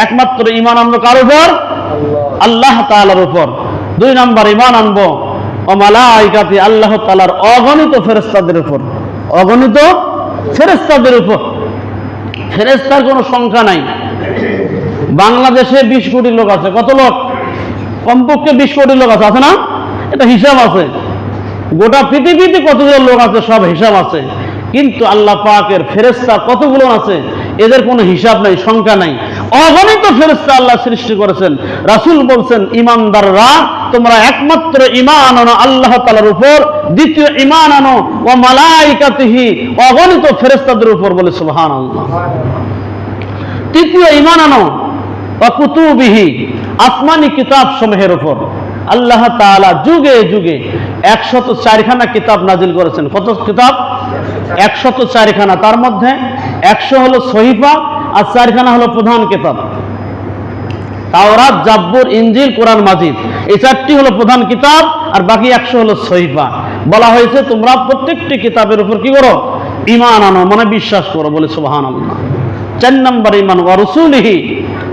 একমাত্র ঈমান আনবো কার উপর? আল্লাহ তাআলার উপর। দুই নাম্বার ঈমান আনবো ও মালাইকাতি, আল্লাহ তাআলার অগণিত ফেরেশতাদের উপর। অগণিত ফেরেশতাদের উপর। ফেরেশতার কোনো সংখ্যা নাই। বাংলাদেশে 20 কোটি লোক আছে। কত লোক? কমপক্ষে 20 কোটি লোক আছে, আছে না? এটা হিসাব আছে। গোটা পৃথিবীতে কতগুলো লোক আছে সব হিসাব আছে। কিন্তু আল্লাহ পাকের ফেরেশতা কতগুলো আছে এদের কোনো হিসাব নাই, সংখ্যা নাই। অগণিত ফেরেশতা আল্লাহ সৃষ্টি করেছেন। রাসূল বলছেন, ঈমানদাররা তোমরা একমাত্র ঈমান আনো আল্লাহ তাআলার উপর, দ্বিতীয় ঈমান আনো ওয়া মালাইকাতিহি, অগণিত ফেরেশতাদের উপর। বলে সুবহানাল্লাহ। তৃতীয় ঈমান আনো ওয়া কুতুবিহি, আসমানি কিতাব সমূহের উপর। আল্লাহ তাআলা যুগে যুগে 104 খানা কিতাব নাজিল করেছেন। কত কিতাব? 104 খানা। তার মধ্যে 100 হলো সহিফা আর 4 খানা হলো প্রধান কিতাব। তাওরাত, জাব্বুর, ইনজিল, কোরআন মাজিদ, এই 4টি হলো প্রধান কিতাব আর বাকি 100 হলো সহিফা। বলা হয়েছে তোমরা প্রত্যেকটি কিতাবের উপর কি করো? ঈমান আনো, মানে বিশ্বাস করো। বলে সুবহানাল্লাহ। 4 নম্বর ঈমান ওয়া রাসূলিহি,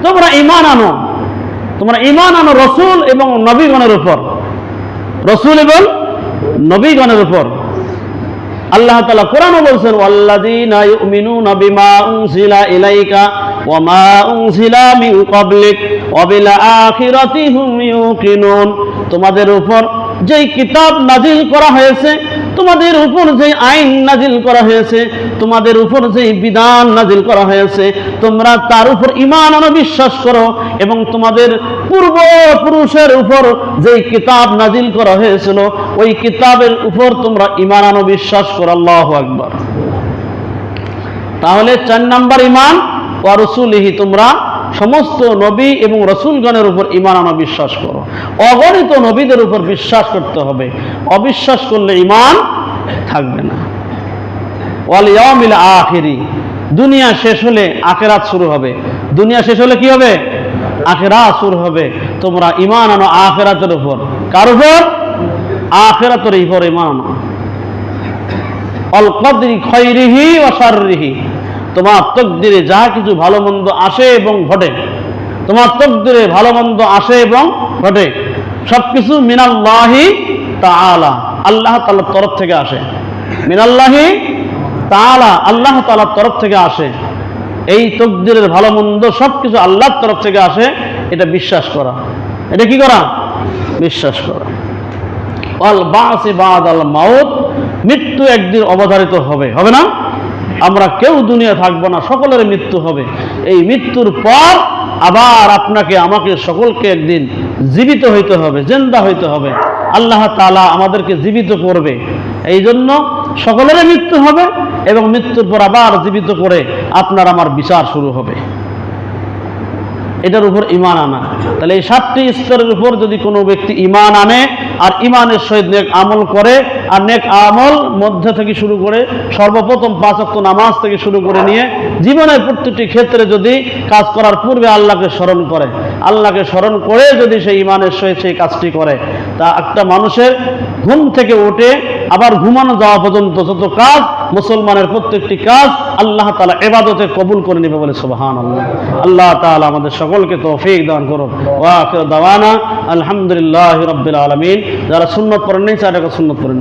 তোমরা ঈমান আনো, তোমরা ঈমান আনো রাসূল এবং নবীগণের উপর। রাসূল এবং নবীগণের উপর। আল্লাহ তাআলা কোরআনে বলছেন, ওয়াল্লাযীনা ইউমিনুনা বিমা উনজিলা ইলাইকা ওয়া মা উনজিলা মিন ক্বাবলিক ওয়া বিল আখিরাতি হুম ইউকিনুন। তোমাদের উপর যেই কিতাব নাজিল করা হয়েছে, তোমাদের উপর যে আইন নাজিল করা হয়েছে, তোমাদের উপর যে বিধান নাজিল করা হয়েছে, তোমরা তার উপর ঈমান আনো, বিশ্বাস করো। এবং তোমাদের পূর্বপুরুষের উপর যে কিতাব নাজিল করা হয়েছিল ওই কিতাবের উপর তোমরা ঈমান আনো, বিশ্বাস করো। আল্লাহু আকবার। তাহলে 4 নাম্বার ঈমান ওয়া রাসূলিহি, তোমরা সমস্ত নবী এবং রাসূলগণের উপর ঈমান আনো, বিশ্বাস করো। অগণিত নবীদের উপর বিশ্বাস করতে হবে। অবিশ্বাস করলে ঈমান থাকবে না। ওয়াল ইয়াউমিল আখিরি, দুনিয়া শেষ হলে আখিরাত শুরু হবে। দুনিয়া শেষ হলে কি হবে? আখিরাত শুরু হবে। তোমরা ঈমান আনো আখিরাতের উপর। কার উপর? আখিরাতের উপর ঈমান আনো। আল কদরি খায়রিহি ওয়া শাররিহি, তোমার তকদিরে যা কিছু ভালো মন্দ আসে এবং ঘটে, তোমার তকদিরে ভালো মন্দ আসে এবং ঘটে, সবকিছু মিনাল্লাহি তাআলা, আল্লাহ তাআলার তরফ থেকে আসে। মিনাল্লাহি তাআলা, আল্লাহ তাআলার তরফ থেকে আসে। এই তকদিরের ভালো মন্দ সবকিছু আল্লাহর তরফ থেকে আসে, এটা বিশ্বাস করা। এটা কি করা? বিশ্বাস করা। ওয়াল বাসি বাদাল মাউত, মৃত্যু একদিন অবধারিত হবে, হবে না? আমরা কেউ দুনিয়া থাকবো না, সকলের মৃত্যু হবে। এই মৃত্যুর পর আবার আপনাকে আমাকে সকলকে একদিন জীবিত হইতে হবে, জিন্দা হইতে হবে। আল্লাহ তাআলা আমাদেরকে জীবিত করবে। এই জন্য সকলের মৃত্যু হবে এবং মৃত্যুর পর আবার জীবিত করে আপনার আমার বিচার শুরু হবে। এটার উপর ঈমান আনা। তাহলে এই 7টি স্তরের উপর যদি কোনো ব্যক্তি ঈমান আনে আর ঈমানের সহিত নেক আমল করে, আর নেক আমল মধ্যে থেকে শুরু করে সর্বপ্রথম 5 ওয়াক্ত নামাজ থেকে শুরু করে নিয়ে জীবনের প্রত্যেকটি ক্ষেত্রে যদি কাজ করার পূর্বে আল্লাহকে স্মরণ করে, আল্লাহকে স্মরণ করে যদি সেই ঈমানের সহিত সেই কাজটি করে, তা একটা মানুষের ঘুম থেকে উঠে আবার ঘুমানো যাওয়া পর্যন্ত যত কাজ, মুসলমানের প্রত্যেকটি কাজ আল্লাহ তাআলা ইবাদতে কবুল করে নেবে। বলে সুবহানাল্লাহ। আল্লাহ তাআলা আমাদের সকলকে তৌফিক দান করুন। ওয়া আখিরু দাওয়ানা আলহামদুলিল্লাহি রাব্বিল আলামিন। যারা সুন্নাত পড়েন নাই, তারা সুন্নাত পড়েন।